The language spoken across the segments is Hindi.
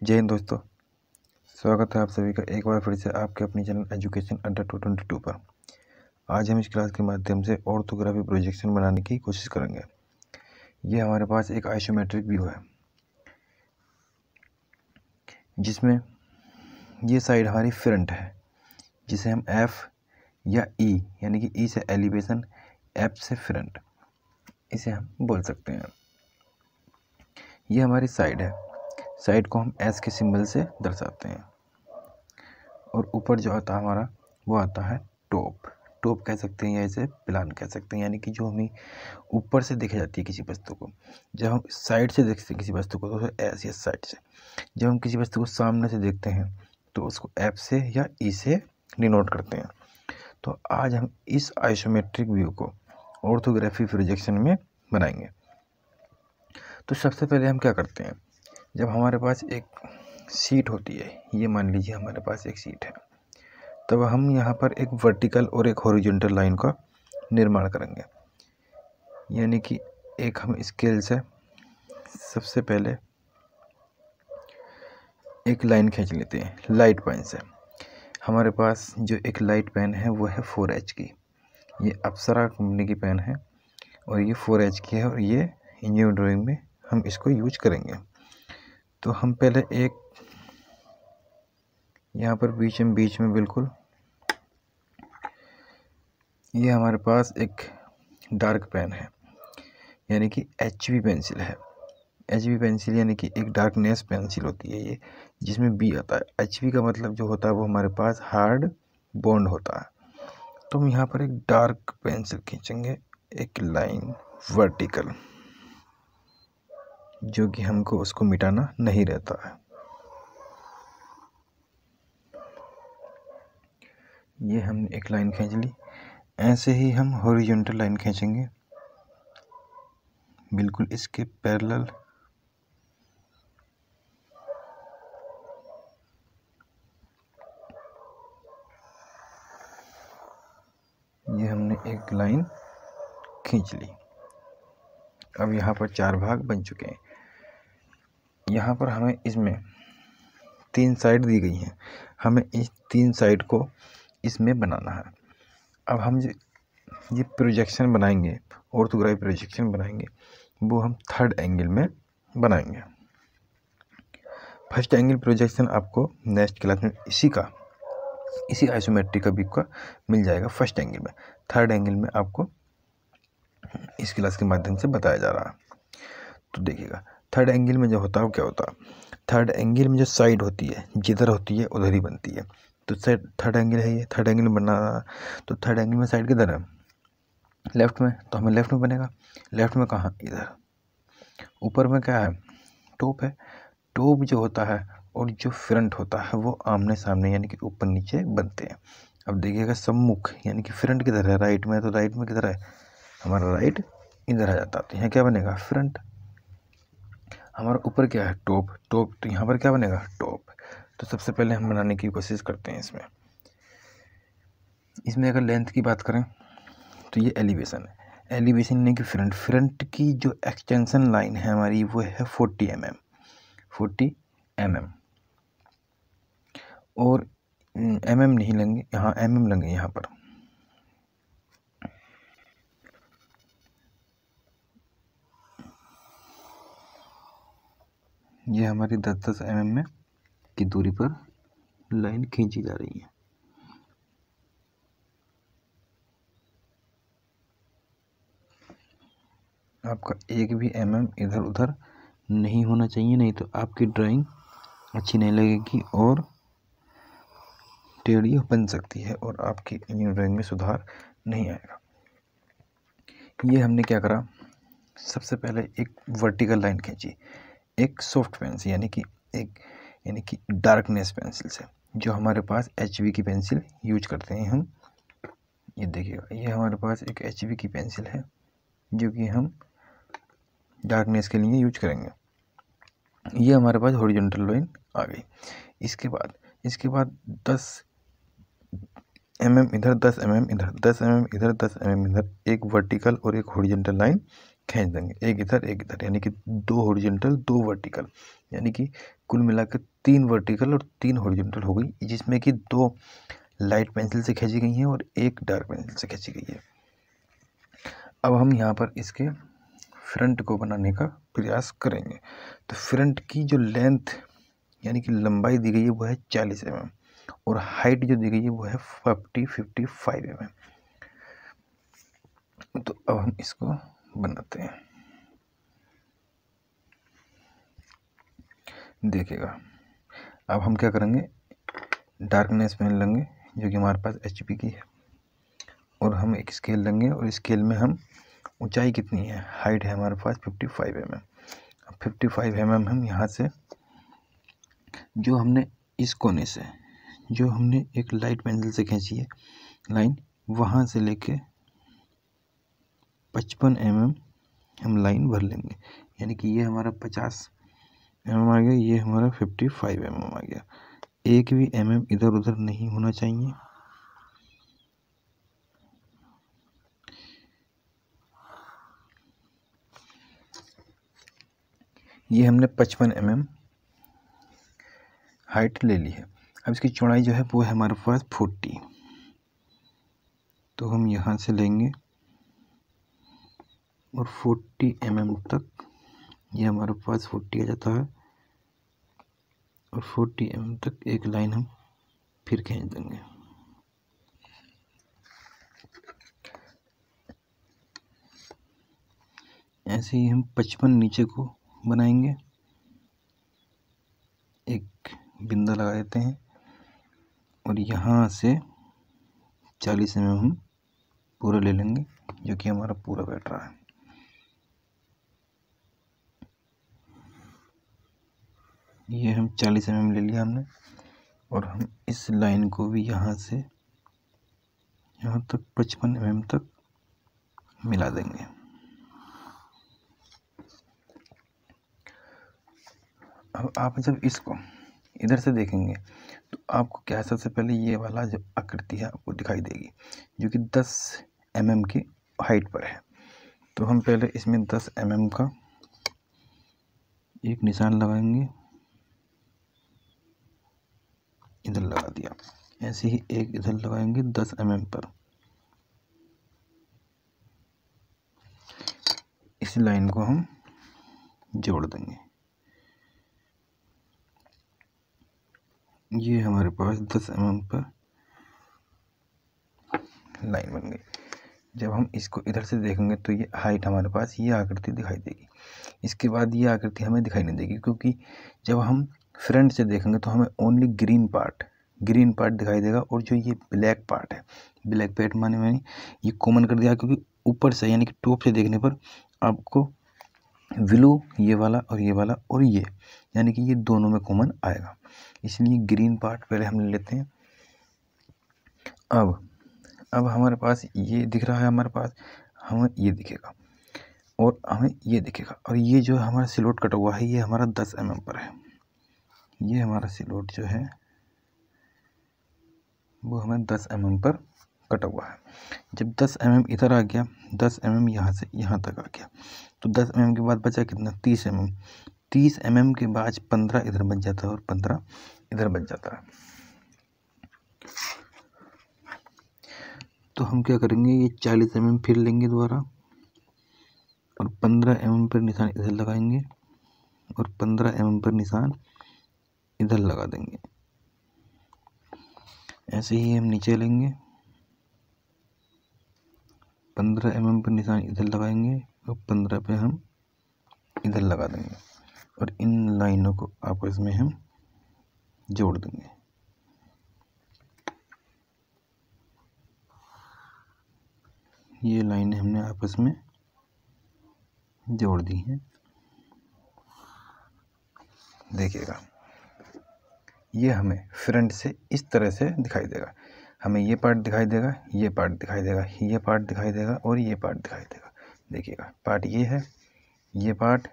जय हिंद दोस्तों, स्वागत है आप सभी का एक बार फिर से आपके अपने चैनल एजुकेशन अड्डा 222 पर। आज हम इस क्लास के माध्यम से ऑर्थोग्राफी प्रोजेक्शन बनाने की कोशिश करेंगे। ये हमारे पास एक आइसोमेट्रिक व्यू है जिसमें ये साइड हमारी फ्रंट है, जिसे हम एफ या ई यानी कि ई से एलिवेशन, एफ से फ्रंट, इसे हम बोल सकते हैं। ये हमारी साइड है, साइड को हम एस के सिंबल से दर्शाते हैं। और ऊपर जो आता है हमारा वो आता है टॉप। टॉप कह सकते हैं या इसे प्लान कह सकते हैं, यानी कि जो हमें ऊपर से देखी जाती है किसी वस्तु को। जब हम साइड से देखते हैं किसी वस्तु को तो ऐसे साइड से, जब हम किसी वस्तु को सामने से देखते हैं तो उसको एफ से या ई से डिनोट करते हैं। तो आज हम इस आइसोमेट्रिक व्यू को ऑर्थोग्राफी प्रोजेक्शन में बनाएंगे। तो सबसे पहले हम क्या करते हैं, जब हमारे पास एक शीट होती है, ये मान लीजिए हमारे पास एक शीट है, तब हम यहाँ पर एक वर्टिकल और एक हॉरिजॉन्टल लाइन का निर्माण करेंगे। यानी कि एक हम स्केल से सबसे पहले एक लाइन खींच लेते हैं लाइट पेन से। हमारे पास जो एक लाइट पेन है वो है 4H की, ये अप्सरा कंपनी की पेन है और ये 4H की है और ये इंजीनियरिंग ड्राइंग में हम इसको यूज करेंगे। तो हम पहले एक यहाँ पर बीच में बिल्कुल ये हमारे पास एक डार्क पेन है, यानी कि HB पेंसिल है। HB पेंसिल यानी कि एक डार्कनेस पेंसिल होती है ये, जिसमें बी आता है। HB का मतलब जो होता है वो हमारे पास हार्ड बॉन्ड होता है। तो हम यहाँ पर एक डार्क पेंसिल खींचेंगे, एक लाइन वर्टिकल, जो कि हमको उसको मिटाना नहीं रहता है। ये हमने एक लाइन खींच ली। ऐसे ही हम हॉरिजॉन्टल लाइन खींचेंगे बिल्कुल इसके पैरेलल। ये हमने एक लाइन खींच ली। अब यहाँ पर 4 भाग बन चुके हैं। यहाँ पर हमें इसमें 3 साइड दी गई हैं, हमें इस 3 साइड को इसमें बनाना है। अब हम ये प्रोजेक्शन बनाएंगे, ऑर्थोग्राफी प्रोजेक्शन बनाएंगे, वो हम 3rd एंगल में बनाएंगे। फर्स्ट एंगल प्रोजेक्शन आपको नेक्स्ट क्लास में इसी आइसोमेट्रिक का व्यू का मिल जाएगा फर्स्ट एंगल में। 3rd एंगल में आपको इस क्लास के माध्यम से बताया जा रहा है। तो देखिएगा 3rd एंगल में जो होता है वो क्या होता है। 3rd एंगल में जो साइड होती है जिधर होती है उधर ही बनती है। तो 3rd एंगल है, ये 3rd एंगल में बना। तो 3rd एंगल में साइड किधर है, लेफ्ट में, तो हमें लेफ्ट में बनेगा। लेफ्ट में कहाँ, इधर। ऊपर में क्या है, टॉप है। टॉप जो होता है और जो फ्रंट होता है वो आमने सामने यानी कि ऊपर नीचे बनते हैं। अब देखिएगा सम्मुख यानी कि फ्रंट किधर है, राइट में, तो राइट में किधर है हमारा, राइट इधर आ जाता है। तो यहाँ क्या बनेगा, फ्रंट। हमारा ऊपर क्या है, टॉप। टॉप तो यहाँ पर क्या बनेगा, टॉप। तो सबसे पहले हम बनाने की कोशिश करते हैं इसमें अगर लेंथ की बात करें तो ये एलिवेशन है। एलिवेशन यानी कि फ्रंट की जो एक्सटेंशन लाइन है हमारी वो है 40 mm। और mm नहीं लेंगे, यहाँ mm लेंगे यहाँ पर। ये हमारी 10-10 mm में की दूरी पर लाइन खींची जा रही है। आपका एक भी mm इधर उधर नहीं होना चाहिए, नहीं तो आपकी ड्राइंग अच्छी नहीं लगेगी और टेढ़ी बन सकती है और आपकी ड्राइंग में सुधार नहीं आएगा। ये हमने क्या करा, सबसे पहले एक वर्टिकल लाइन खींची एक सॉफ्ट पेंसिल यानी कि डार्कनेस पेंसिल से, जो हमारे पास HB की पेंसिल यूज करते हैं हम। ये देखिएगा, ये हमारे पास एक HB की पेंसिल है जो कि हम डार्कनेस के लिए यूज करेंगे। ये हमारे पास हॉरिजॉन्टल लाइन आ गई। इसके बाद 10 mm इधर, 10 mm इधर, 10 mm इधर, 10 mm इधर, एक वर्टिकल और एक हॉरिजॉन्टल लाइन खींच देंगे, एक इधर, यानी कि 2 हॉरिजॉन्टल 2 वर्टिकल, यानी कि कुल मिलाकर 3 वर्टिकल और 3 हॉरिजॉन्टल हो गई, जिसमें कि 2 लाइट पेंसिल से खींची गई हैं और 1 डार्क पेंसिल से खींची गई है। अब हम यहाँ पर इसके फ्रंट को बनाने का प्रयास करेंगे। तो फ्रंट की जो लेंथ यानी कि लंबाई दी गई है वो है 40 mm और हाइट जो दी गई है वो है 55 mm। तो अब हम इसको बनाते हैं। देखिएगा, अब हम क्या करेंगे, डार्कनेस पेन लेंगे जो कि हमारे पास HP की है, और हम एक स्केल लेंगे और स्केल में हम ऊंचाई कितनी है, हाइट है हमारे पास 55 mm। 55 mm हम यहाँ से जो हमने इस कोने से जो हमने एक लाइट पेंसिल से खींची है लाइन, वहाँ से लेके 55 mm हम लाइन भर लेंगे, यानी कि ये हमारा 50 mm आ गया, ये हमारा 55 mm आ गया। एक भी mm इधर उधर नहीं होना चाहिए। ये हमने 55 mm हाइट ले ली है। अब इसकी चौड़ाई जो है वो है हमारे पास 40, तो हम यहाँ से लेंगे और 40 mm तक, ये हमारे पास 40 आ जाता है, और 40 mm तक एक लाइन हम फिर खींच देंगे। ऐसे ही हम 55 नीचे को बनाएंगे, एक बिंदा लगा देते हैं और यहाँ से 40 mm हम पूरा ले लेंगे, जो कि हमारा पूरा बैठ रहा है। ये हम 40 mm ले लिया हमने, और हम इस लाइन को भी यहाँ से यहाँ तक 55 mm तक मिला देंगे। अब आप जब इसको इधर से देखेंगे तो आपको क्या, सबसे पहले ये वाला जो आकृति है आपको दिखाई देगी जो कि 10 mm की हाइट पर है। तो हम पहले इसमें 10 mm का एक निशान लगाएंगे, इधर लगा दिया। ऐसे ही एक इधर लगाएंगे 10 mm पर। इस लाइन को हम जोड़ देंगे। ये हमारे पास 10 mm पर लाइन बन गई। जब हम इसको इधर से देखेंगे तो ये हाइट हमारे पास ये आकृति दिखाई देगी। इसके बाद ये आकृति हमें दिखाई नहीं देगी, क्योंकि जब हम फ्रंट से देखेंगे तो हमें ओनली ग्रीन पार्ट दिखाई देगा, और जो ये ब्लैक पार्ट है, ब्लैक पार्ट माने मैंने ये कॉमन कर दिया, क्योंकि ऊपर से यानी कि टॉप से देखने पर आपको ब्लू ये वाला और ये वाला और ये यानी कि ये दोनों में कॉमन आएगा, इसलिए ग्रीन पार्ट पहले हम ले लेते हैं। अब हमारे पास ये दिख रहा है, हमारे पास हमें ये दिखेगा और हमें ये दिखेगा, और ये जो हमारा सिलोट कटा हुआ है ये हमारा 10 mm पर है। ये हमारा सिलोट जो है वो हमें 10 mm पर कटा हुआ है। जब 10 mm इधर आ गया, 10 mm यहाँ से यहाँ तक आ गया, तो 10 mm के बाद बचा कितना, 30 mm। 30 mm के बाद 15 इधर बच जाता है और 15 इधर बच जाता है। तो हम क्या करेंगे, ये 40 mm फिर लेंगे दोबारा, और 15 mm पर निशान इधर लगाएंगे, और 15 mm पर निशान इधर लगा देंगे। ऐसे ही हम नीचे लेंगे, 15 mm पर निशान इधर लगाएंगे और 15 पे हम इधर लगा देंगे, और इन लाइनों को आपस में हम जोड़ देंगे। ये लाइनें हमने आपस में जोड़ दी हैं। देखिएगा, ये हमें फ्रंट से इस तरह से दिखाई देगा। हमें ये पार्ट दिखाई देगा, ये पार्ट दिखाई देगा, ये पार्ट दिखाई देगा और ये पार्ट दिखाई देगा। देखिएगा, पार्ट ये है, ये पार्ट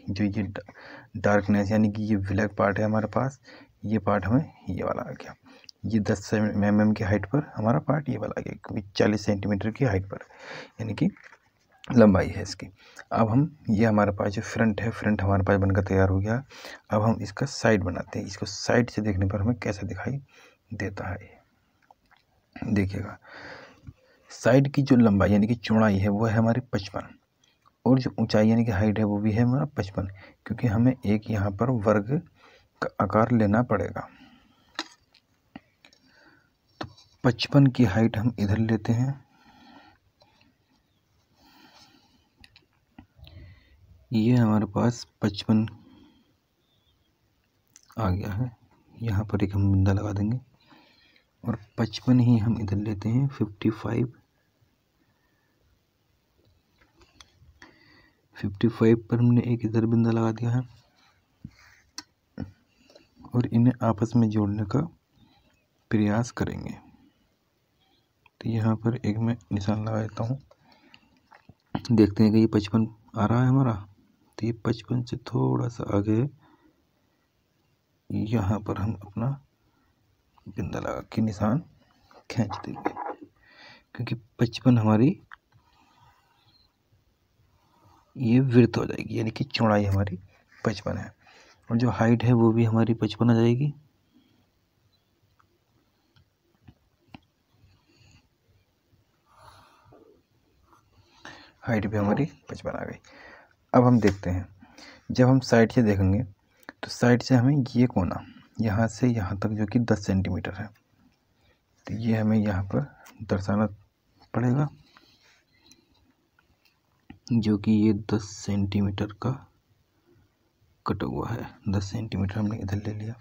जो ये डार्कनेस यानी कि ये ब्लैक पार्ट है हमारे पास, ये पार्ट हमें ये वाला आ गया। ये 10 mm की हाइट पर हमारा पार्ट ये वाला आ गया, क्योंकि 40 सेंटीमीटर की हाइट पर, यानी कि लंबाई है इसकी। अब हम ये हमारे पास जो फ्रंट है, फ्रंट हमारे पास बनकर तैयार हो गया। अब हम इसका साइड बनाते हैं। इसको साइड से देखने पर हमें कैसा दिखाई देता है, देखिएगा। साइड की जो लंबाई यानी कि चौड़ाई है वो है हमारी 55, और जो ऊंचाई यानी कि हाइट है वो भी है हमारा 55, क्योंकि हमें एक यहाँ पर वर्ग का आकार लेना पड़ेगा। तो 55 की हाइट हम इधर लेते हैं, ये हमारे पास 55 आ गया है। यहाँ पर एक हम बिंदा लगा देंगे और 55 ही हम इधर लेते हैं। 55 पर हमने एक इधर बिंदा लगा दिया है और इन्हें आपस में जोड़ने का प्रयास करेंगे। तो यहाँ पर एक मैं निशान लगा देता हूँ, देखते हैं कि ये 55 आ रहा है हमारा। तो ये 55 से थोड़ा सा आगे यहाँ पर हम अपना बिंदा लगा के निशान खींच देंगे, क्योंकि 55 हमारी ये वृत्त हो जाएगी, यानी कि चौड़ाई हमारी 55 है, और जो हाइट है वो भी हमारी 55 आ जाएगी। हाइट भी हमारी 55 आ गई। अब हम देखते हैं, जब हम साइड से देखेंगे तो साइड से हमें ये कोना यहाँ से यहाँ तक जो कि 10 सेंटीमीटर है, तो ये हमें यहाँ पर दर्शाना पड़ेगा, जो कि ये 10 सेंटीमीटर का कटा हुआ है। 10 सेंटीमीटर हमने इधर ले लिया,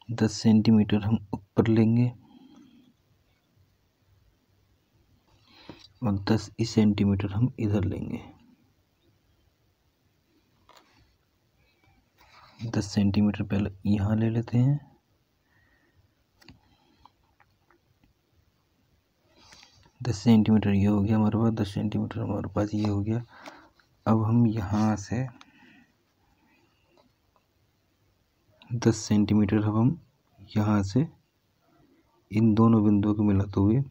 10 सेंटीमीटर हम ऊपर लेंगे और 10 सेंटीमीटर हम इधर लेंगे। 10 सेंटीमीटर पहले यहाँ ले लेते हैं, दस सेंटीमीटर ये हो गया हमारे पास, 10 सेंटीमीटर हमारे पास ये हो गया। अब हम यहाँ से 10 सेंटीमीटर अब हम यहाँ से इन दोनों बिंदुओं को मिलाते हुए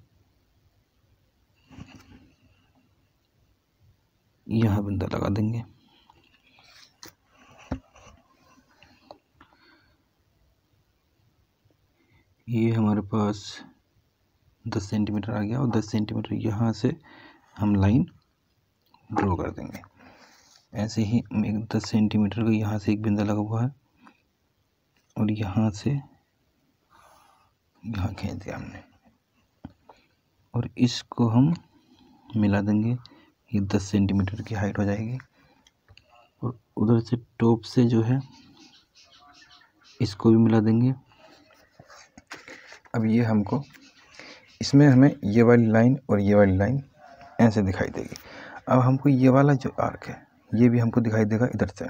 यहाँ बिंदा लगा देंगे। ये हमारे पास 10 सेंटीमीटर आ गया और 10 सेंटीमीटर यहाँ से हम लाइन ड्रॉ कर देंगे। ऐसे ही 10 सेंटीमीटर का यहाँ से एक बिंदा लगा हुआ है और यहाँ से यहाँ खींच दिया हमने, और इसको हम मिला देंगे। ये 10 सेंटीमीटर की हाइट हो जाएगी, और उधर से टॉप से जो है इसको भी मिला देंगे। अब ये हमको इसमें हमें ये वाली लाइन और ये वाली लाइन ऐसे दिखाई देगी। अब हमको ये वाला जो आर्क है ये भी हमको दिखाई देगा इधर से।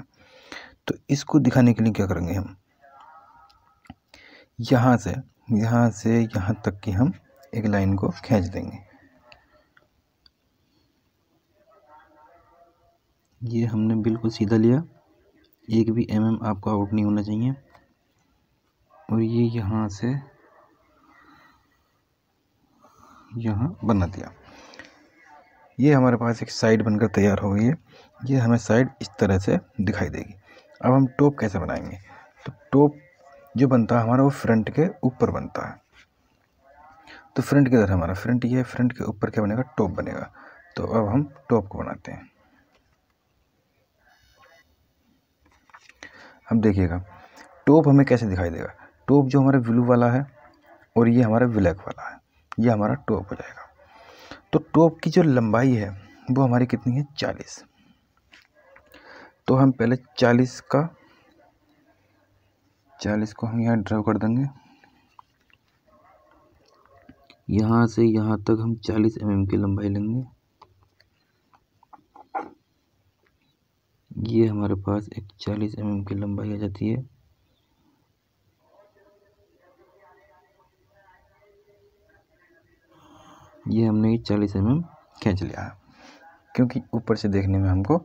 तो इसको दिखाने के लिए क्या करेंगे, हम यहाँ से यहाँ तक की हम एक लाइन को खींच देंगे। ये हमने बिल्कुल सीधा लिया, एक भी आपका आउट नहीं होना चाहिए, और ये यहाँ से यहाँ बना दिया। ये हमारे पास एक साइड बनकर तैयार हो गई है। ये हमें साइड इस तरह से दिखाई देगी। अब हम टॉप कैसे बनाएंगे, तो टॉप जो बनता है हमारा वो फ्रंट के ऊपर बनता है। तो फ्रंट किधर है हमारा, फ्रंट ये है, फ्रंट के ऊपर क्या बनेगा, टॉप बनेगा। तो अब हम टॉप को बनाते हैं। अब देखिएगा टॉप हमें कैसे दिखाई देगा। टॉप जो हमारा ब्लू वाला है और ये हमारा ब्लैक वाला है, ये हमारा टॉप हो जाएगा। तो टॉप की जो लंबाई है वो हमारी कितनी है, 40। तो हम पहले 40 को हम यहाँ ड्रॉ कर देंगे। यहाँ से यहाँ तक हम 40 mm की लंबाई लेंगे। ये हमारे पास एक 40 mm की लंबाई आ जाती है। ये हमने 40 mm खींच लिया है, क्योंकि ऊपर से देखने में हमको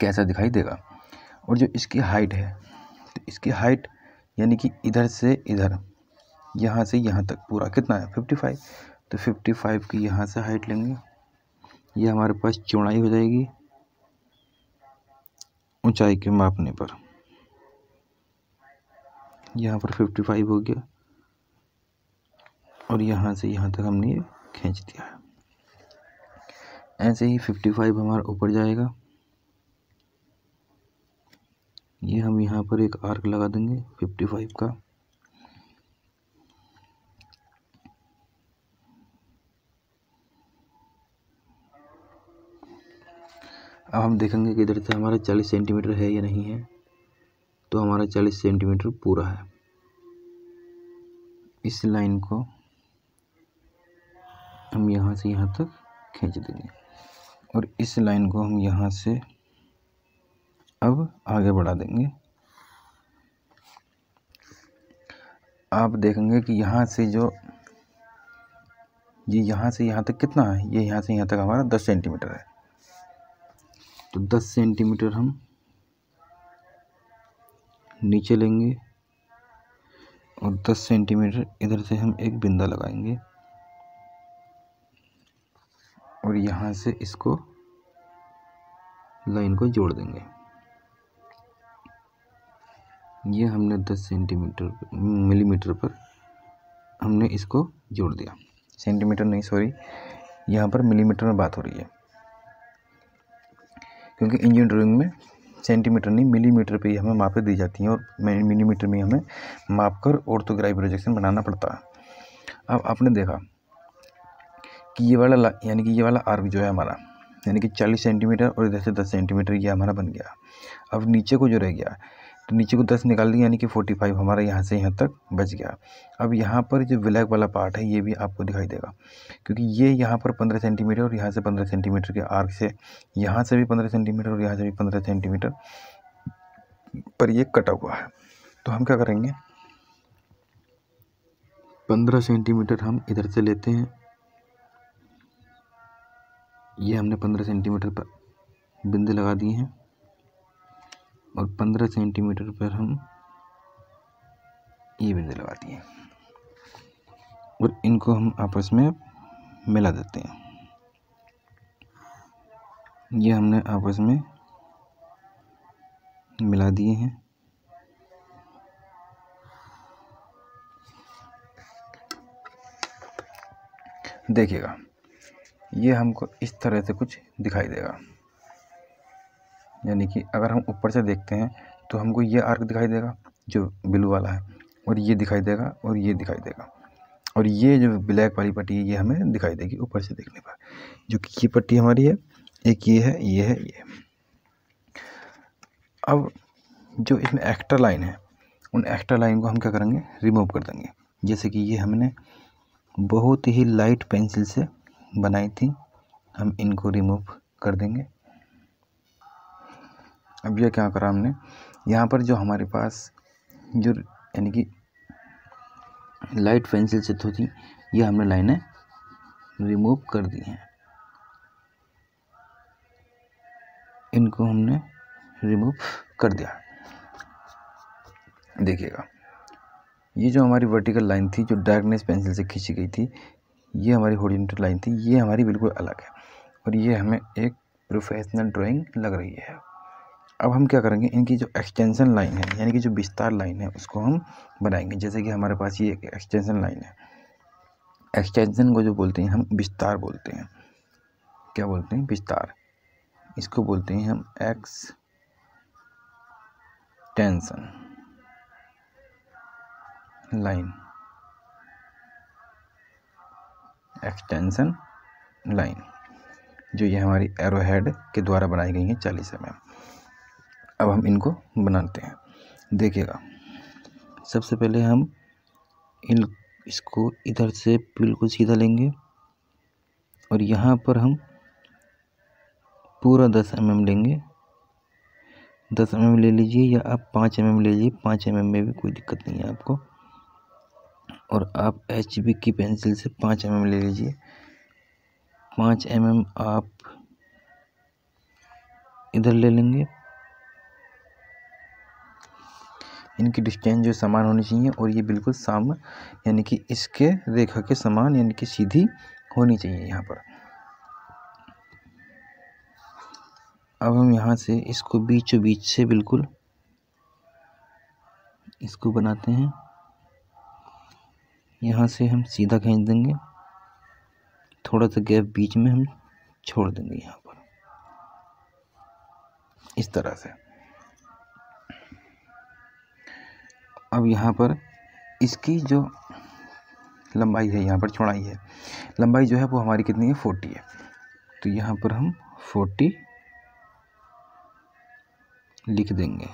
कैसा दिखाई देगा। और जो इसकी हाइट है, तो इसकी हाइट यानी कि इधर से इधर, यहाँ से यहाँ तक पूरा कितना है, 55। तो 55 की यहाँ से हाइट लेंगे ये हमारे पास चौड़ाई हो जाएगी ऊंचाई के मापने पर। यहाँ पर 55 हो गया और यहाँ से यहाँ तक हमने खींच दिया है। ऐसे ही 55 हमारा ऊपर जाएगा। ये हम यहाँ पर एक आर्क लगा देंगे 55 का। अब हम देखेंगे कि इधर से हमारा 40 सेंटीमीटर है या नहीं है। तो हमारा 40 सेंटीमीटर पूरा है। इस लाइन को हम यहाँ से यहाँ तक खींच देंगे और इस लाइन को हम यहाँ से अब आगे बढ़ा देंगे। आप देखेंगे कि यहाँ से जो ये यहाँ से यहाँ तक कितना है, ये यहाँ से यहाँ तक हमारा 10 सेंटीमीटर है। तो 10 सेंटीमीटर हम नीचे लेंगे और 10 सेंटीमीटर इधर से हम एक बिंदा लगाएंगे और यहाँ से इसको लाइन को जोड़ देंगे। ये हमने 10 मिलीमीटर पर हमने इसको जोड़ दिया। सेंटीमीटर नहीं, सॉरी, यहाँ पर मिलीमीटर में बात हो रही है, क्योंकि इंजीनियरिंग ड्राइंग में सेंटीमीटर नहीं मिलीमीटर पे ही हमें मापें दी जाती हैं और मिलीमीटर में हमें माप कर ऑर्थोग्राफिक प्रोजेक्शन बनाना पड़ता है। अब आपने देखा कि ये वाला यानी कि ये वाला आर्क जो है हमारा, यानी कि 40 सेंटीमीटर और इधर से 10 सेंटीमीटर ये हमारा बन गया। अब नीचे को जो रह गया, तो नीचे को 10 निकाल दिया, यानी कि 45 हमारा यहाँ से यहाँ तक बच गया। अब यहाँ पर जो ब्लैक वाला पार्ट है ये भी आपको दिखाई देगा, क्योंकि ये यहाँ पर 15 सेंटीमीटर और यहाँ से 15 सेंटीमीटर के आर्क से यहाँ से भी 15 सेंटीमीटर और यहाँ से भी 15 सेंटीमीटर पर ये कटा हुआ है। तो हम क्या करेंगे, 15 सेंटीमीटर हम इधर से लेते हैं। ये हमने 15 सेंटीमीटर पर बिंदु लगा दिए हैं और 15 सेंटीमीटर पर हम ये बिंदु लगा दिए और इनको हम आपस में मिला देते हैं। ये हमने आपस में मिला दिए हैं। देखिएगा, ये हमको इस तरह से कुछ दिखाई देगा, यानी कि अगर हम ऊपर से देखते हैं तो हमको ये आर्क दिखाई देगा जो ब्लू वाला है, और ये दिखाई देगा और ये दिखाई देगा, और ये जो ब्लैक वाली पट्टी है ये हमें दिखाई देगी ऊपर से देखने पर, जो कि ये पट्टी हमारी है। एक ये है, ये है, ये। अब जो इसमें एक्स्ट्रा लाइन है, उन एक्स्ट्रा लाइन को हम क्या करेंगे, रिमूव कर देंगे। जैसे कि ये हमने बहुत ही लाइट पेंसिल से बनाई थी, हम इनको रिमूव कर देंगे। अब ये क्या करा हमने, यहाँ पर जो हमारे पास जो यानी कि लाइट पेंसिल से थी, ये हमने लाइनें रिमूव कर दी हैं। इनको हमने रिमूव कर दिया। देखिएगा, ये जो हमारी वर्टिकल लाइन थी जो डार्कनेस पेंसिल से खींची गई थी, ये हमारी हॉरिजॉन्टल लाइन थी, ये हमारी बिल्कुल अलग है और ये हमें एक प्रोफेशनल ड्राइंग लग रही है। अब हम क्या करेंगे, इनकी जो एक्सटेंशन लाइन है यानी कि जो विस्तार लाइन है उसको हम बनाएंगे। जैसे कि हमारे पास ये एक्सटेंशन लाइन है, एक्सटेंशन को जो बोलते हैं हम विस्तार बोलते हैं। क्या बोलते हैं, विस्तार। इसको बोलते हैं हम एक्सटेंशन लाइन, एक्सटेंशन लाइन, जो ये हमारी एरो हेड के द्वारा बनाई गई हैं 40 mm। अब हम इनको बनाते हैं। देखिएगा, सबसे पहले हम इसको इधर से बिल्कुल सीधा लेंगे और यहाँ पर हम पूरा 10 mm लेंगे। 10 mm ले लीजिए या आप 5 mm ले लीजिए, 5 mm में भी कोई दिक्कत नहीं है आपको। और आप HB की पेंसिल से 5 mm ले लीजिए। 5 mm आप इधर ले लेंगे। इनकी डिस्टेंस जो समान होनी चाहिए और ये बिल्कुल साम यानी कि इसके रेखा के समान यानी कि सीधी होनी चाहिए यहाँ पर। अब हम यहाँ से इसको बीचों बीच से बिल्कुल इसको बनाते हैं। यहाँ से हम सीधा खींच देंगे, थोड़ा सा गैप बीच में हम छोड़ देंगे यहाँ पर, इस तरह से। अब यहाँ पर इसकी जो लंबाई है, यहाँ पर चौड़ाई है, लंबाई जो है वो हमारी कितनी है, 40 है। तो यहाँ पर हम 40 लिख देंगे,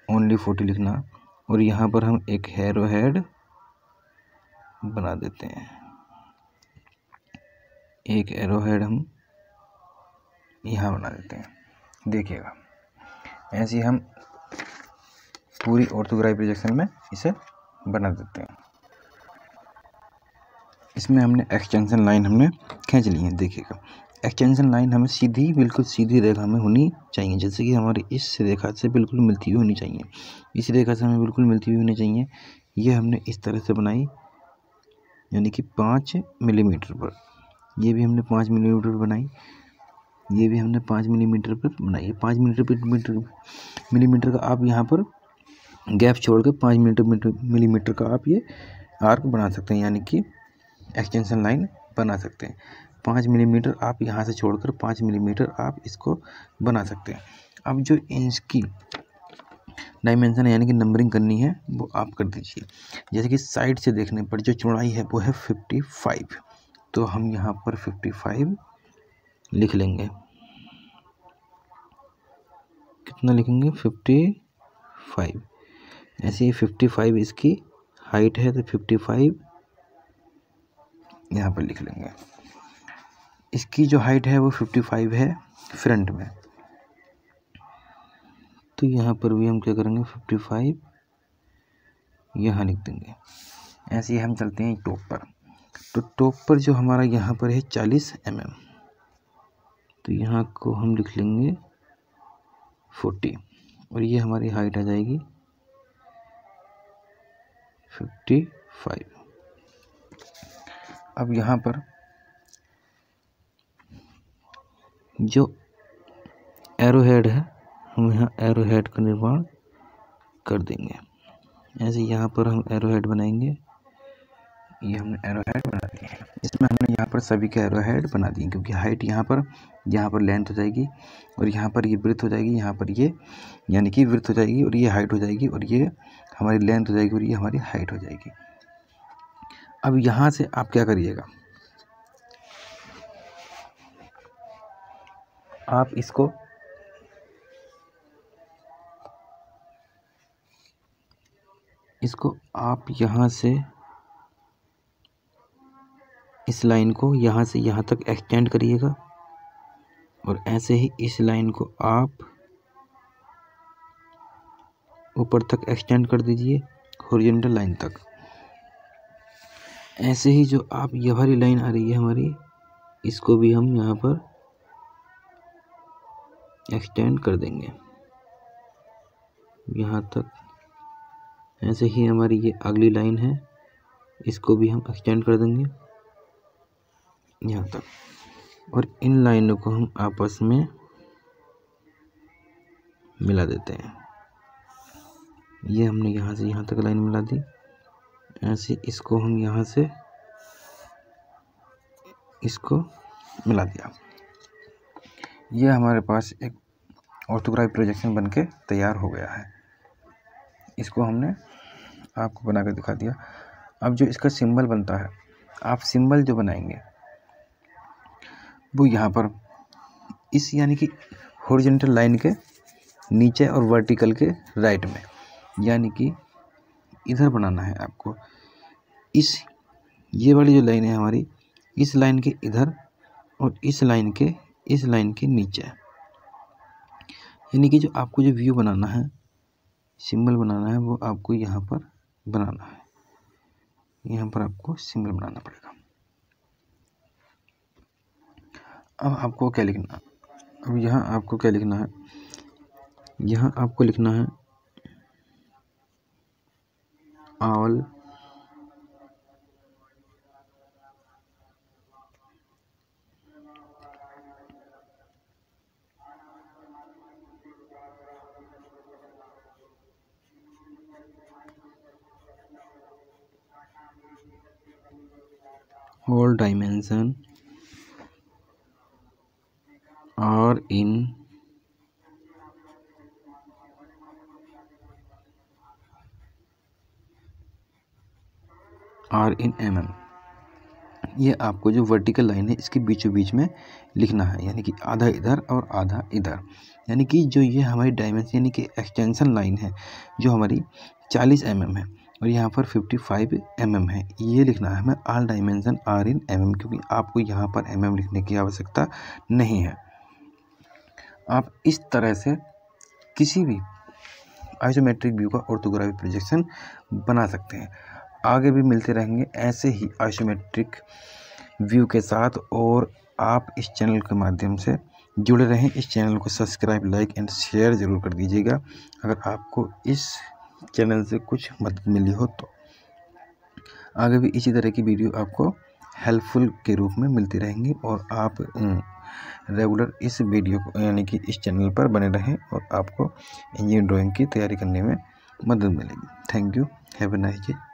ओनली 40 लिखना। और यहाँ पर हम एक एरो हेड बना देते हैं, एक एरो हेड हम यहाँ बना देते हैं। देखिएगा, ऐसे हम पूरी ऑर्थोग्राफी प्रोजेक्शन में इसे बना देते हैं। इसमें हमने एक्सटेंशन लाइन हमने खींच ली है। देखिएगा, एक्सटेंशन लाइन हमें सीधी, बिल्कुल सीधी रेखा में होनी चाहिए, जैसे कि हमारी इस रेखा से बिल्कुल मिलती हुई होनी चाहिए, इस रेखा से हमें बिल्कुल मिलती हुई होनी चाहिए। ये हमने इस तरह से बनाई, यानी कि 5 मिलीमीटर पर। ये भी हमने 5 मिलीमीटर पर बनाई, ये भी हमने 5 मिलीमीटर पर बनाई। 5 मिलीमीटर का आप यहाँ पर गैप छोड़ के 5 मिलीमीटर का आप ये आर्क बना सकते हैं, यानी कि एक्सटेंशन लाइन बना सकते हैं। 5 मिलीमीटर आप यहाँ से छोड़कर 5 मिलीमीटर आप इसको बना सकते हैं। अब जो इसकी डायमेंशन है, यानी कि नंबरिंग करनी है, वो आप कर दीजिए। जैसे कि साइड से देखने पर जो चौड़ाई है वो है 55, तो हम यहाँ पर 55 लिख लेंगे। कितना लिखेंगे, 55। ऐसे ही 55 इसकी हाइट है, तो 55 यहाँ पर लिख लेंगे। इसकी जो हाइट है वो 55 है फ्रंट में, तो यहाँ पर भी हम क्या करेंगे, 55 यहाँ लिख देंगे। ऐसे ही हम चलते हैं टॉप पर। तो टॉप पर जो हमारा यहाँ पर है 40 mm, तो यहाँ को हम लिख लेंगे 40, और ये हमारी हाइट आ जाएगी 55। अब यहाँ पर जो एरो हेड है, हम यहाँ एरो हेड का निर्माण कर देंगे। ऐसे यहाँ पर हम एरो हेड बनाएंगे। ये हमने एरो हेड बना दिए हैं। इसमें हमने यहाँ पर सभी के एरो हेड बना दिए, क्योंकि हाइट यहाँ पर लेंथ हो जाएगी, और यहाँ पर ये ब्रेथ हो जाएगी, यहाँ पर ये यानी कि ब्रेथ हो जाएगी, और ये हाइट हो जाएगी, और ये हमारी लेंथ हो जाएगी, और ये हमारी हाइट हो जाएगी। अब यहाँ से आप क्या करिएगा, आप इसको आप यहाँ से इस लाइन को यहाँ से यहाँ तक एक्सटेंड करिएगा, और ऐसे ही इस लाइन को आप ऊपर तक एक्सटेंड कर दीजिए, हॉरिजॉन्टल लाइन तक। ऐसे ही जो आप ये वाली लाइन आ रही है हमारी, इसको भी हम यहाँ पर एक्सटेंड कर देंगे यहाँ तक। ऐसे ही हमारी ये अगली लाइन है, इसको भी हम एक्सटेंड कर देंगे यहाँ तक, और इन लाइनों को हम आपस में मिला देते हैं। ये हमने यहाँ से यहाँ तक लाइन मिला दी। ऐसे इसको हम यहाँ से इसको मिला दिया। ये हमारे पास एक ऑर्थोग्राफिक प्रोजेक्शन बनके तैयार हो गया है। इसको हमने आपको बना कर दिखा दिया। अब जो इसका सिंबल बनता है, आप सिंबल जो बनाएंगे वो यहाँ पर इस यानी कि हॉरिजॉन्टल लाइन के नीचे और वर्टिकल के राइट में, यानी कि इधर बनाना है आपको। ये वाली जो लाइन है हमारी, इस लाइन के इधर और इस लाइन के नीचे, यानी कि जो आपको जो व्यू बनाना है, सिंबल बनाना है, वो आपको यहाँ पर बनाना है। यहाँ पर आपको सिंबल बनाना पड़ेगा। अब आपको क्या लिखना, अब यहाँ आपको क्या लिखना है, यहाँ आपको लिखना है all all dimension are in mm। ये आपको जो वर्टिकल लाइन है इसके बीचों बीच में लिखना है, यानी कि आधा इधर और आधा इधर। यानी कि जो ये हमारी डायमेंशन यानी कि एक्सटेंशन लाइन है जो हमारी 40 mm है और यहाँ पर 55 mm है, ये लिखना है हमें all dimension are in mm, क्योंकि आपको यहाँ पर mm लिखने की आवश्यकता नहीं है। आप इस तरह से किसी भी आइसोमेट्रिक व्यू का ऑर्थोग्राफिक प्रोजेक्शन बना सकते हैं। आगे भी मिलते रहेंगे ऐसे ही आइसोमेट्रिक व्यू के साथ, और आप इस चैनल के माध्यम से जुड़े रहें। इस चैनल को सब्सक्राइब, लाइक एंड शेयर ज़रूर कर दीजिएगा। अगर आपको इस चैनल से कुछ मदद मिली हो तो आगे भी इसी तरह की वीडियो आपको हेल्पफुल के रूप में मिलती रहेंगी, और आप रेगुलर इस वीडियो को यानी कि इस चैनल पर बने रहें और आपको इंजीनियरिंग ड्राइंग की तैयारी करने में मदद मिलेगी। Thank you, have a nice day.